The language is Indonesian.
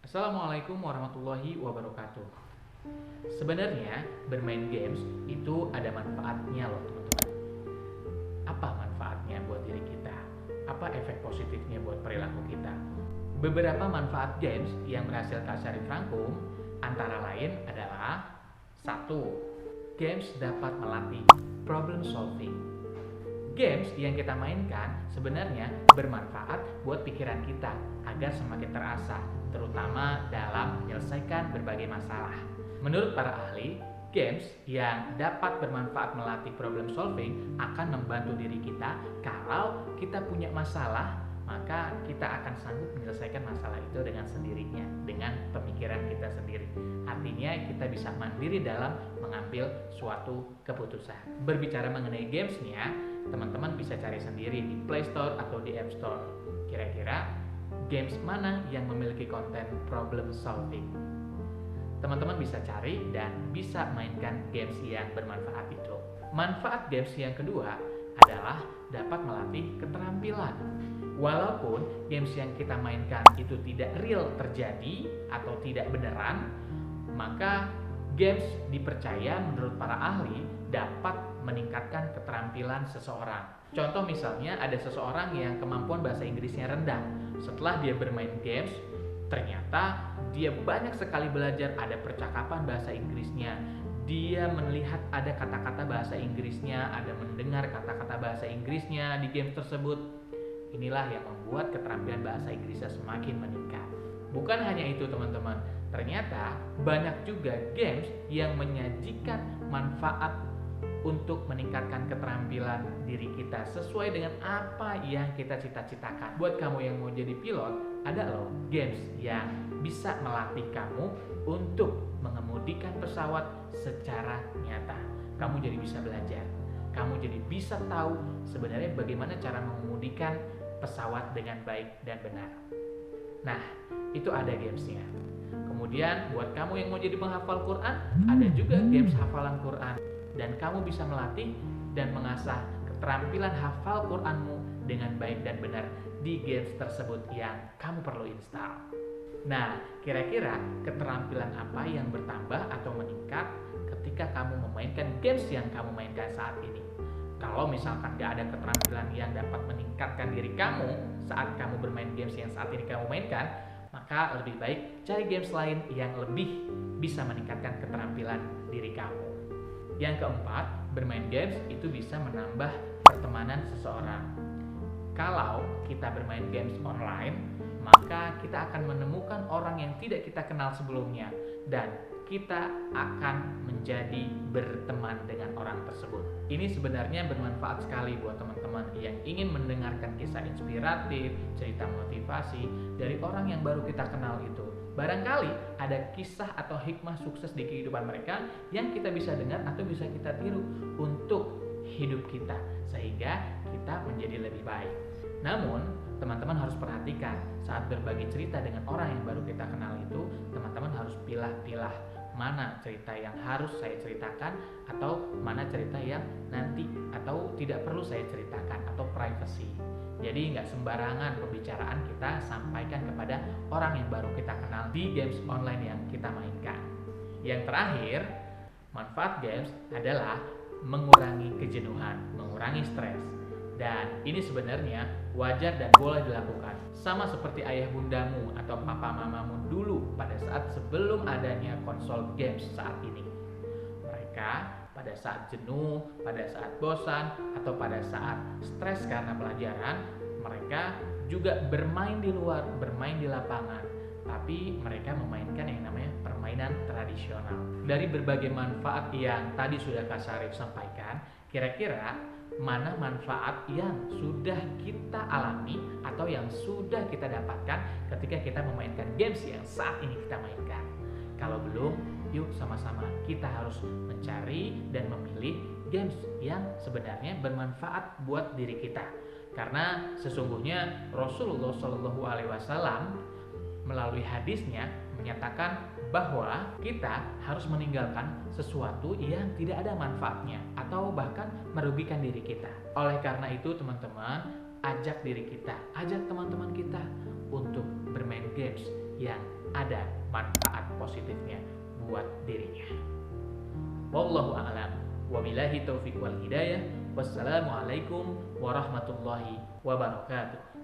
Assalamualaikum warahmatullahi wabarakatuh. Sebenarnya bermain games itu ada manfaatnya loh teman-teman. Apa manfaatnya buat diri kita? Apa efek positifnya buat perilaku kita? Beberapa manfaat games yang berhasil Kak Syarif rangkum antara lain adalah: satu, games dapat melatih problem solving. Games yang kita mainkan sebenarnya bermanfaat buat pikiran kita agar semakin terasah, terutama dalam menyelesaikan berbagai masalah. Menurut para ahli, games yang dapat bermanfaat melatih problem solving akan membantu diri kita. Kalau kita punya masalah, maka kita akan sanggup menyelesaikan masalah itu dengan sendirinya, dengan pemikiran kita sendiri. Artinya kita bisa mandiri dalam mengambil suatu keputusan. Berbicara mengenai gamesnya, teman-teman bisa cari sendiri di Play Store atau di App Store. Kira-kira games mana yang memiliki konten problem solving? Teman-teman bisa cari dan bisa mainkan games yang bermanfaat itu. Manfaat games yang kedua adalah dapat melatih keterampilan. Walaupun games yang kita mainkan itu tidak real terjadi atau tidak beneran, maka games dipercaya menurut para ahli dapat meningkatkan keterampilan seseorang. Contoh misalnya ada seseorang yang kemampuan bahasa Inggrisnya rendah. Setelah dia bermain games, ternyata dia banyak sekali belajar, ada percakapan bahasa Inggrisnya. Dia melihat ada kata-kata bahasa Inggrisnya, ada mendengar kata-kata bahasa Inggrisnya di game tersebut. Inilah yang membuat keterampilan bahasa Inggrisnya semakin meningkat. Bukan hanya itu teman-teman, ternyata banyak juga games yang menyajikan manfaat untuk meningkatkan keterampilan diri kita sesuai dengan apa yang kita cita-citakan. Buat kamu yang mau jadi pilot, ada loh games yang bisa melatih kamu untuk mengemudikan pesawat secara nyata. Kamu jadi bisa belajar, kamu jadi bisa tahu sebenarnya bagaimana cara mengemudikan pesawat dengan baik dan benar. Nah, itu ada gamesnya. Kemudian buat kamu yang mau jadi penghafal Quran, ada juga games hafalan Quran. Dan kamu bisa melatih dan mengasah keterampilan hafal Quranmu dengan baik dan benar di games tersebut yang kamu perlu install. Nah, kira-kira keterampilan apa yang bertambah atau meningkat ketika kamu memainkan games yang kamu mainkan saat ini? Kalau misalkan gak ada keterampilan yang dapat meningkatkan diri kamu saat kamu bermain games yang saat ini kamu mainkan, maka lebih baik cari games lain yang lebih bisa meningkatkan keterampilan diri kamu. Yang keempat, bermain games itu bisa menambah pertemanan seseorang. Kalau kita bermain games online, maka kita akan menemukan orang yang tidak kita kenal sebelumnya dan kita akan menjadi berteman dengan orang tersebut. Ini sebenarnya bermanfaat sekali buat teman-teman yang ingin mendengarkan kisah inspiratif, cerita motivasi dari orang yang baru kita kenal itu. Barangkali ada kisah atau hikmah sukses di kehidupan mereka yang kita bisa dengar atau bisa kita tiru untuk hidup kita, sehingga kita menjadi lebih baik. Namun, teman-teman harus perhatikan saat berbagi cerita dengan orang yang baru kita kenal itu, teman-teman harus pilah-pilah mana cerita yang harus saya ceritakan atau mana cerita yang nanti atau tidak perlu saya ceritakan atau privacy. Jadi nggak sembarangan pembicaraan kita sampaikan kepada orang yang baru kita kenal di games online yang kita mainkan. Yang terakhir, manfaat games adalah mengurangi kejenuhan, mengurangi stres. Dan ini sebenarnya wajar dan boleh dilakukan. Sama seperti ayah bundamu atau papa mamamu dulu pada saat sebelum adanya konsol games saat ini. Mereka pada saat jenuh, pada saat bosan, atau pada saat stres karena pelajaran, mereka juga bermain di luar, bermain di lapangan. Tapi mereka memainkan yang namanya permainan tradisional. Dari berbagai manfaat yang tadi sudah Kak Syarif sampaikan, kira-kira mana manfaat yang sudah kita alami atau yang sudah kita dapatkan ketika kita memainkan games yang saat ini kita mainkan? Kalau belum, yuk sama-sama kita harus mencari dan memilih games yang sebenarnya bermanfaat buat diri kita. Karena sesungguhnya Rasulullah SAW melalui hadisnya menyatakan bahwa kita harus meninggalkan sesuatu yang tidak ada manfaatnya atau bahkan merugikan diri kita. Oleh karena itu teman-teman, ajak diri kita, ajak teman-teman kita untuk bermain games yang ada manfaat positifnya buat dirinya. Wallahu a'lam. Wabillahi taufiq wal hidayah. Wassalamualaikum warahmatullahi wabarakatuh.